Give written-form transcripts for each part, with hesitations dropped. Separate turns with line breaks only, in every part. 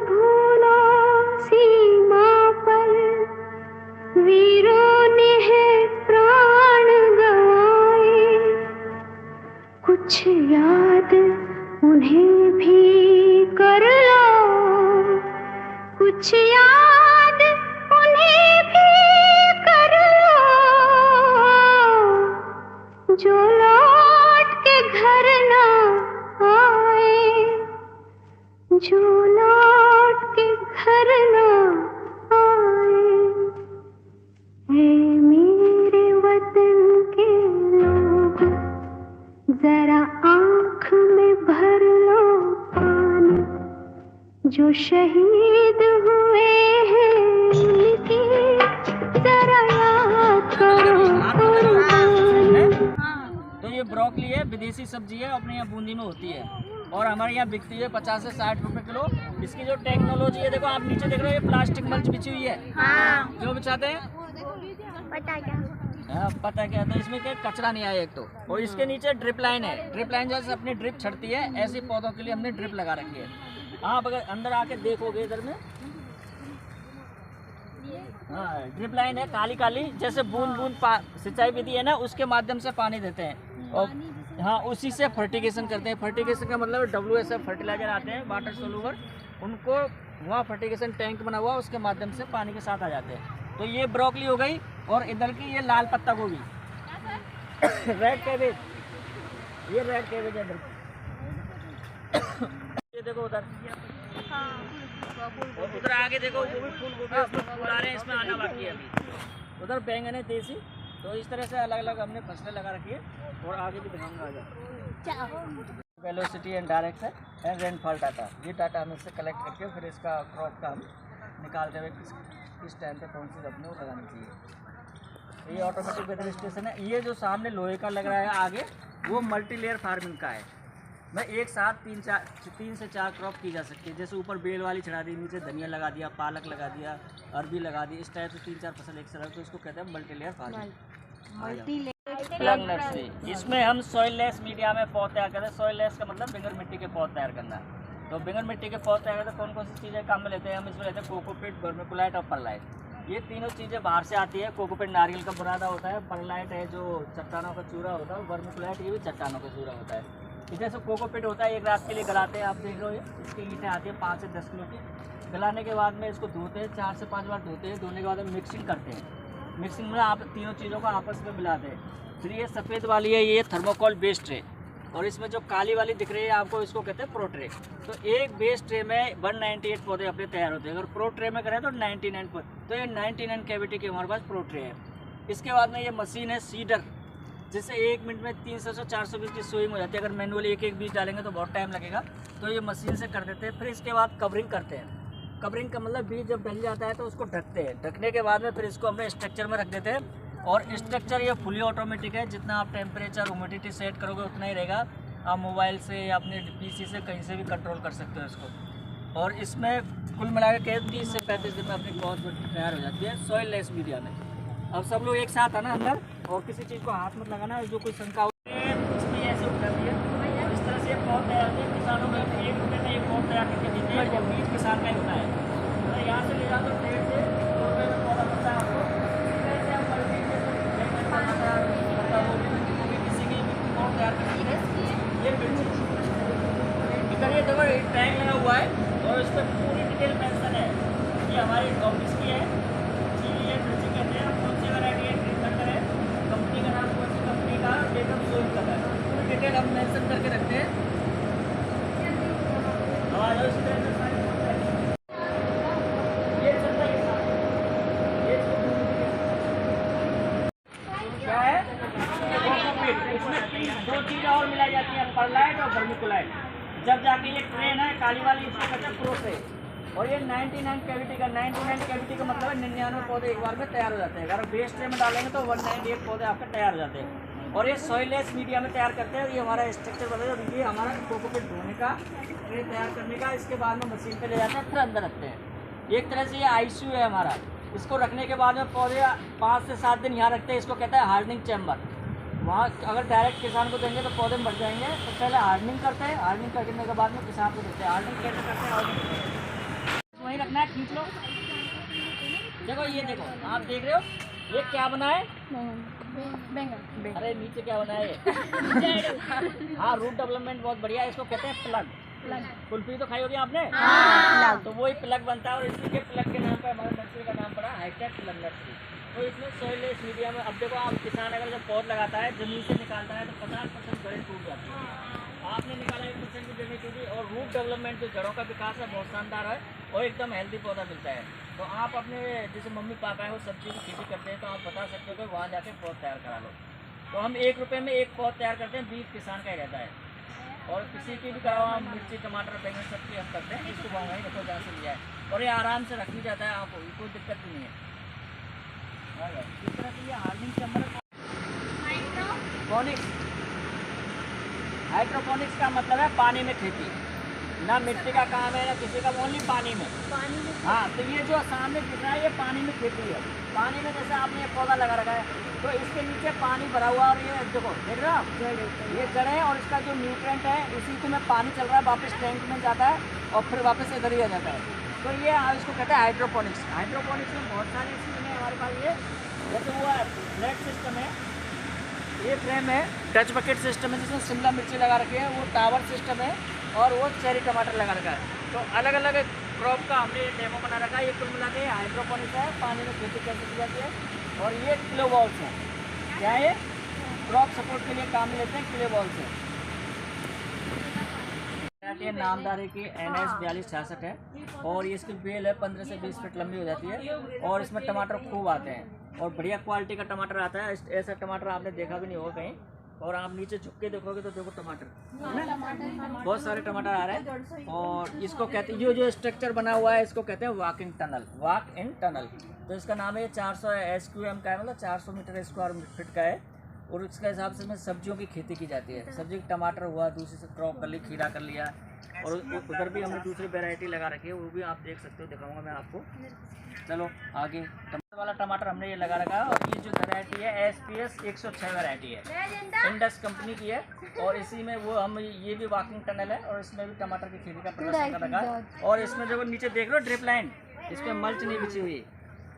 भूलो सीमा पर वीरों ने है प्राण गंवाए, कुछ याद उन्हें भी कर लो, कुछ याद उन्हें भी कर लो, जो लौट के घर ना आए, जो लौट के घर ना आए। ऐ मेरे वतन के लोग, जरा आँख में भर लो पानी, जो शहीद हुए हैं उनकी जरा याद करो कुर्बानी।
तो ये ब्रोकली है, विदेशी सब्जी है, अपने यहाँ बूंदी में होती है और हमारे यहाँ बिकती है 50 से 60 रुपए किलो। इसकी जो टेक्नोलॉजी है, देखो आप नीचे देख रहे हो, ये प्लास्टिक मल्च बिछी हुई है।
हाँ।
क्यों बिछाते हैं?
पता क्या?
हाँ, पता क्या था, इसमें क्या कचरा नहीं आया एक तो, और इसके नीचे ड्रिप लाइन है। ड्रिप लाइन जैसे अपनी ड्रिप छड़ती है, ऐसे पौधों के लिए हमने ड्रिप लगा रखी है। आप अगर अंदर आके देखोगे इधर में, हाँ ड्रिप लाइन है काली काली, जैसे बूंद बूंद सिंचाई विधि है ना, उसके माध्यम से पानी देते हैं और हाँ उसी से फर्टिगेशन करते हैं। फर्टिगेशन का मतलब WSF फर्टिलाइजर आते हैं, वाटर सोलूबल, उनको वहाँ फर्टिगेशन टैंक बना हुआ, उसके माध्यम से पानी के साथ आ जाते हैं। तो ये ब्रोकली हो गई, और इधर की ये लाल पत्ता गोभी रेड कैबेज, ये रेड कैबेज है इधर। ये देखो उधर, और उधर आगे देखो वो भी फूल गोभी, उसमें फूल आ रहे हैं, इसमें आना बाकी है अभी। उधर बैंगन है देसी। तो इस तरह से अलग अलग हमने फसलें लगा रखी है, और आगे भी दिखाऊंगा आगे। वेलोसिटी एंड डायरेक्ट है एंड रेनफॉल डाटा, ये डाटा हम इससे कलेक्ट करके फिर इसका क्रॉप का हम निकालते हुए किस टाइम पे कौन सी अपने को लगानी चाहिए। ये ऑटोमेटिक वेदर स्टेशन है। ये जो सामने लोहे का लग रहा है आगे, वो मल्टी लेयर फार्मिंग का है। मैं एक साथ 3 से 4 क्रॉप की जा सकती है। जैसे ऊपर बेल वाली चढ़ा दी, नीचे धनिया लगा दिया, पालक लगा दिया, अरबी लगा दी, इस टाइप से 3-4 फसल एक साथ, तो इसको कहते हैं multi layer farming. Plunge nursery, इसमें हम सॉइल लेस मीडिया में पौध तैयार करते हैं। सॉइल लेस का मतलब बिगर मिट्टी के पौध तैयार करना है। तो बिगर मिट्टी के पौध तैयार करते कौन कौन सी चीज़ें काम में लेते हैं हम? इसमें लेते हैं कोकोपीट, वर्मिकुलाइट और परलाइट। ये तीनों चीज़ें बाहर से आती है। कोकोपीट नारियल का बुरादा होता है, परलाइट है जो चट्टानों का चूरा होता है, वर्मिकुलाइट ये भी चट्टानों का चूरा होता है। जैसे कोकोपीट होता है, एक रात के लिए गलाते हैं, आप देख रहे हो इसकी ईंटें आती है 5 से 10 किलो की। गलाने के बाद में इसको धोते हैं, 4 से 5 बार धोते हैं। धोने के बाद में मिक्सिंग करते हैं। मिक्सिंग में आप तीनों चीज़ों को आपस में मिलाते हैं। फिर ये सफ़ेद वाली है, ये थर्मोकोल बेस ट्रे, और इसमें जो काली वाली दिख रही है आपको, इसको कहते हैं प्रो ट्रे। तो एक बेस ट्रे में 198 पौधे अपने तैयार होते हैं। अगर प्रो ट्रे में करें तो 99 पौधे, तो ये 99 कैविटी की हमारे पास प्रो ट्रे है। इसके बाद में ये मशीन है सीडर, जिससे 1 मिनट में 300 से 400 बीज की सोइंग हो जाती है। अगर मैनुअली एक बीज डालेंगे तो बहुत टाइम लगेगा, तो ये मशीन से कर देते हैं। फिर इसके बाद कवरिंग करते हैं। कवरिंग का मतलब बीज जब डल जाता है तो उसको ढकते हैं। ढकने के बाद में फिर इसको अपने स्ट्रक्चर में रख देते हैं। और स्ट्रक्चर ये फुली ऑटोमेटिक है, जितना आप टेम्परेचर ह्यूमिडिटी सेट करोगे उतना ही रहेगा। आप मोबाइल से या अपने PC से कहीं से भी कंट्रोल कर सकते हो इसको। और इसमें कुल मिला के 30 से 35 दिन में अपनी पौध तैयार हो जाती है सॉइल लेस मीडिया में। अब सब लोग एक साथ आना अंदर, और किसी चीज़ को हाथ मत लगाना, जो कोई शंका हो इसमें ऐसे उठ जाती है। और इस तरह से पौध तैयार होते हैं। किसानों में 1 रुपये में एक पौध तैयार करके देते हैं, जब बीज किसान का ही होता है। तो यहाँ से ले जाओ तो पेड़ से 2 रुपये में पौधा मिलता है आपको। किसी की पौध तैयार करती है ये मिर्ची। इधर ये देखो टैग लगा हुआ है, और इस पर पूरी डिटेल मेंशन है कि हमारे ऑफिस की है, ये मिर्ची कहते हैं, कौन सी वैरायटी है, ट्रीटमेंट है, कंपनी का नाम, कौन सी कंपनी का, डेट ऑफ सोइंग का है, पूरी डिटेल हम मेंशन करके रखते हैं। और इसी तरह से सारी ये चलता है, ये क्या है, इसमें 2 चीज़ें और मिलाई जाती हैं, परलाइट और वर्मिकुलाइट। जब जाके ये ट्रेन है काली वाली, इसको कहते हैं प्रो ट्रे। और ये 99 कैविटी का, 99 कैविटी का मतलब है 99 पौधे एक बार में तैयार हो जाते हैं। अगर बेस ट्रे में डालेंगे तो 198 पौधे आपके तैयार हो जाते हैं। और ये सॉइल लेस मीडिया में तैयार करते हैं। ये हमारा स्ट्रक्चर बताया, ये हमारा कोकोपीट धोने का, ट्रे तैयार करने का। इसके बाद में मशीन पे ले जाते हैं, फिर अंदर रखते हैं। एक तरह से ये ICU है हमारा। इसको रखने के बाद में पौधे 5 से 7 दिन यहाँ रखते हैं। इसको कहते हैं हार्डनिंग चैम्बर। वहाँ अगर डायरेक्ट किसान को देंगे तो पौधे मर जाएंगे, तो पहले हार्डनिंग करते हैं। हार्डनिंग करने के बाद में किसान को देते हैं। हार्डनिंग कैसे करते हैं, है खींच लो। देखो ये देखो, आप देख रहे हो ये क्या बना है? अरे नीचे क्या बना है? हाँ, रूट डेवलपमेंट बहुत बढ़िया है, इसको कहते हैं प्लग। कुल्फी तो खाई होगी आपने? तो वही प्लग बनता है और इसी के प्लग के नाम पर हमारे नर्सरी का नाम पड़ा हाईटेक प्लग नर्सरी। तो इसमें सोइललेस मीडिया में, अब देखो आप किसान अगर जब पौध लगाता है जमीन से निकालता है तो 50% जड़ें टूट जाती है। आपने निकाला 1% की जड़ें टूटी और रूट डेवलपमेंट जो जड़ों का विकास है बहुत शानदार है और एकदम हेल्दी पौधा मिलता है। तो आप अपने जैसे मम्मी पापा है वो सब्जी की खेती करते हैं तो आप बता सकते हो कि वहाँ जाके पौध तैयार करा लो। तो हम 1 रुपये में एक पौध तैयार करते हैं, 20 किसान का ही रहता है। और किसी की भी कराओ, हम मिर्ची टमाटर बैंगन सबकी हम करते हैं, इसको वहाँ ही रखो जहाँ से लिया है और ये आराम से रख भी जाता है, आपको कोई दिक्कत भी नहीं है। इस तरह से ये हार्डनिंग चैम्बर हाइड्रोपोनिक्स। हाइड्रोपोनिक्स का मतलब है पानी में खेती, ना मिट्टी का काम है ना किसी का, ओनली पानी में। हाँ, तो ये जो सामने दिख रहा है ये पानी में खेती है। पानी में जैसे आपने एक पौधा लगा रखा है तो इसके नीचे पानी भरा हुआ और ये देखो देख रहे हो आप, ये जड़ है और इसका जो न्यूट्रेंट है इसी को में पानी चल रहा है, वापस टैंक में जाता है और फिर वापस इधर ही आ जाता है। तो ये इसको कहते हैं हाइड्रोपोनिक्स। हाइड्रोपोनिक्स में बहुत सारी चीज़ें हैं हमारे पास। ये जैसे वो फ्लैट सिस्टम है, ये फ्रेम है, टच बकेट सिस्टम है जिसमें शिमला मिर्ची लगा रखी है, वो टावर सिस्टम है और वो चेरी टमाटर लगा रखा है। तो अलग अलग क्रॉप का हमने डेमो बना रखा है। ये कुल मिला के हाइड्रोपोनिक्स है, पानी में खेती कैसे की जाती है। और ये किलो बॉल्स हैं, क्या है ये? क्रॉप सपोर्ट के लिए काम में लेते हैं, किलो बॉल्स हैं। ये नामदारी की NS 4266 है और ये इसकी बेल है 15 से 20 फीट लंबी हो जाती है और इसमें टमाटर खूब आते हैं और बढ़िया क्वालिटी का टमाटर आता है। ऐसा टमाटर आपने देखा भी नहीं होगा कहीं। और आप नीचे झुक के देखोगे तो देखो टमाटर है ना, बहुत सारे टमाटर आ रहे हैं। और इसको कहते हैं, ये जो स्ट्रक्चर बना हुआ है इसको कहते हैं walking tunnel, walk in tunnel. तो इसका नाम है 400 SQM का है, मतलब 400 मीटर स्क्वायर फीट का है और उसके हिसाब से इसमें सब्जियों की खेती की जाती है। सब्जी टमाटर हुआ, दूसरी से क्रॉप कर ली, खीरा कर लिया और उधर भी हमने दूसरी वैरायटी लगा रखी है, वो भी आप देख सकते हो, दिखाऊंगा मैं आपको। चलो आगे, टमाटर वाला टमाटर हमने ये लगा रखा है और ये जो वैरायटी है SPS 106 वैरायटी है, इंडस कंपनी की है। और इसी में वो हम ये भी वॉकिंग टनल है और इसमें भी टमाटर की खेती का प्रदर्शन कर रखा है। और इसमें जो नीचे देख रहे हो ड्रिप लाइन, इसमें मल्च नहीं बिछी हुई,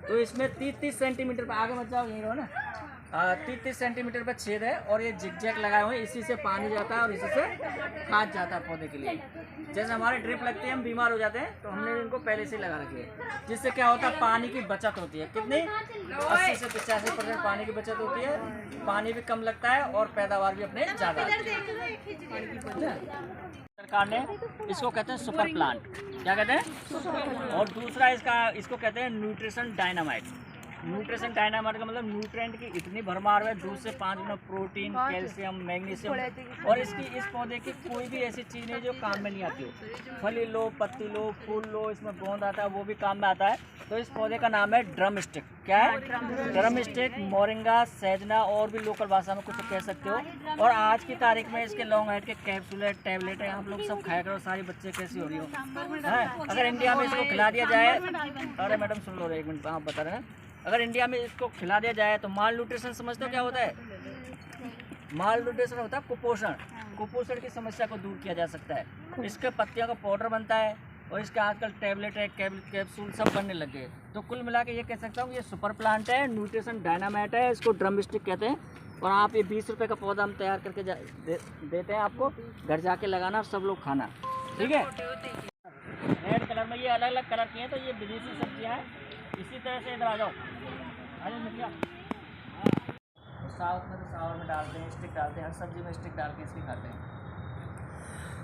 तो इसमें 30-30 सेंटीमीटर पर, आगे मत जाओ यहीं रहो ना, 30-30 सेंटीमीटर पर छेद है और ये जिग-जैग लगाए हुए हैं, इसी से पानी जाता है और इसी से खाद जाता है पौधे के लिए। जैसे हमारे ड्रिप लगते हैं हम बीमार हो जाते हैं तो हमने इनको पहले से लगा रखी है, जिससे क्या होता है पानी की बचत होती है। कितनी? 80 से 85% पानी की बचत होती है, पानी भी कम लगता है और पैदावार भी अपने ज़्यादा। सरकार ने इसको कहते हैं सुपर प्लांट, क्या कहते हैं? और दूसरा इसको कहते हैं न्यूट्रिशन डायनामाइट। न्यूट्रिशन डायनामाइट का मतलब न्यूट्रेंट की इतनी भरमार है, 2 से 5 गुना प्रोटीन, कैल्शियम, मैग्नीशियम। और इस पौधे की कोई भी ऐसी चीज़ नहीं जो काम में नहीं आती हो। फली लो, पत्ती लो, फूल लो, इसमें गोंद आता है वो भी काम में आता है। तो इस पौधे का नाम है ड्रम स्टिक। क्या है? ड्रम स्टिक, मोरिंगा, सहजना और भी लोकल भाषा में कुछ कह सकते हो। और आज की तारीख में इसके लॉन्ग हाइट के कैप्सूल है, टैबलेट है, आप लोग सब खाया करो। सारी बच्चे कैसी हो रही हो है? अगर इंडिया में इसको खिला दिया जाए, अरे मैडम सुन लो 1 मिनट, आप बता रहे हैं, अगर इंडिया में इसको खिला दिया जाए तो माल न्यूट्रिशन समझते हो क्या होता है? माल न्यूट्रिशन होता है कुपोषण। कुपोषण की समस्या को दूर किया जा सकता है। इसके पत्तियों का पाउडर बनता है और इसके आजकल टैबलेट है, कैप्सूल सब बनने लगे हैं। तो कुल मिला के ये कह सकता हूँ ये सुपर प्लांट है, न्यूट्रिशन डायनामाइट है, इसको ड्रम स्टिक कहते हैं। और आप ये 20 रुपये का पौधा हम तैयार करके देते हैं आपको, घर जाके लगाना और सब लोग खाना, ठीक है? रेड कलर में ये अलग अलग कलर की हैं, तो ये विदेशी सब्जियाँ हैं। इसी तरह से इधर आ जाओ, मिर्चा साउथ में तो सावर में डालते हैं, स्टिक डालते हैं, हर सब्जी में स्टिक डाल के इसकी खाते हैं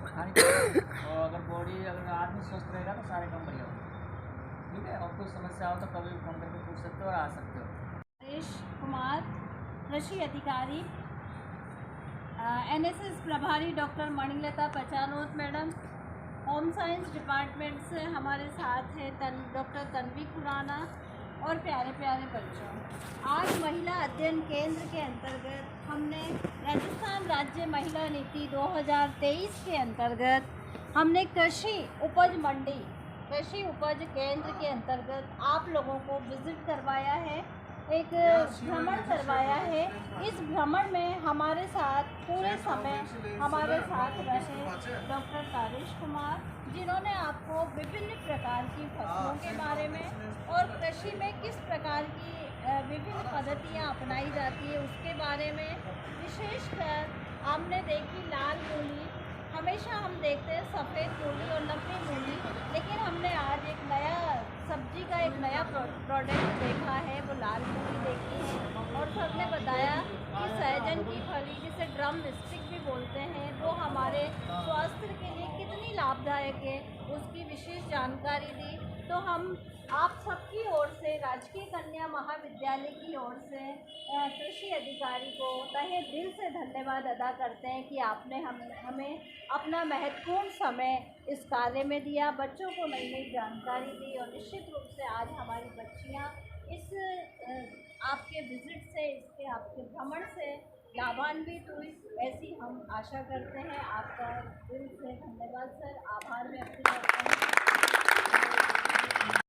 खाने। और अगर बॉडी, अगर आदमी स्वस्थ रहेगा तो सारे काम बढ़िया होगा, ठीक है? और कोई समस्या हो तो कभी भी फोन करके पूछ सकते हो और आ सकते हो।
नरेश कुमार, कृषि अधिकारी, NSS प्रभारी doctor Manilata Pachanot madam, home science department से हमारे साथ है डॉक्टर तन्वी खुराना और प्यारे प्यारे बच्चों। आज महिला अध्ययन केंद्र के अंतर्गत हमने राजस्थान राज्य महिला नीति 2023 के अंतर्गत हमने कृषि उपज मंडी, कृषि उपज केंद्र के अंतर्गत आप लोगों को विजिट करवाया है, एक भ्रमण करवाया है। इस भ्रमण में हमारे साथ पूरे समय हमारे साथ रहे डॉक्टर तारिश कुमार, जिन्होंने आपको विभिन्न प्रकार की फसलों के बारे में और कृषि में किस प्रकार की विभिन्न पद्धतियाँ अपनाई जाती है उसके बारे में, विशेषकर हमने देखी लाल मूली। हमेशा हम देखते हैं सफ़ेद मूली और नकली मूली, लेकिन हमने आज एक नया सब्जी का एक नया प्रोडक्ट देखा है, वो लाल मूली देखी है। और सर ने बताया कि सहजन की फली, जिसे ड्रम स्टिक भी बोलते हैं, वो हमारे स्वास्थ्य के लिए कितनी लाभदायक है, उसकी विशेष जानकारी दी। तो हम आप सबकी ओर से, राजकीय कन्या महाविद्यालय की ओर से कृषि अधिकारी को तहे दिल से धन्यवाद अदा करते हैं कि आपने हमें अपना महत्वपूर्ण समय इस कार्य में दिया, बच्चों को नई नई जानकारी दी। और निश्चित रूप से आज हमारी बच्चियाँ इस आपके विज़िट से, इसके आपके भ्रमण से लाभान्वित हुई, ऐसी हम आशा करते हैं। आपका दिल से धन्यवाद सर, आभार व्यक्त करते हैं।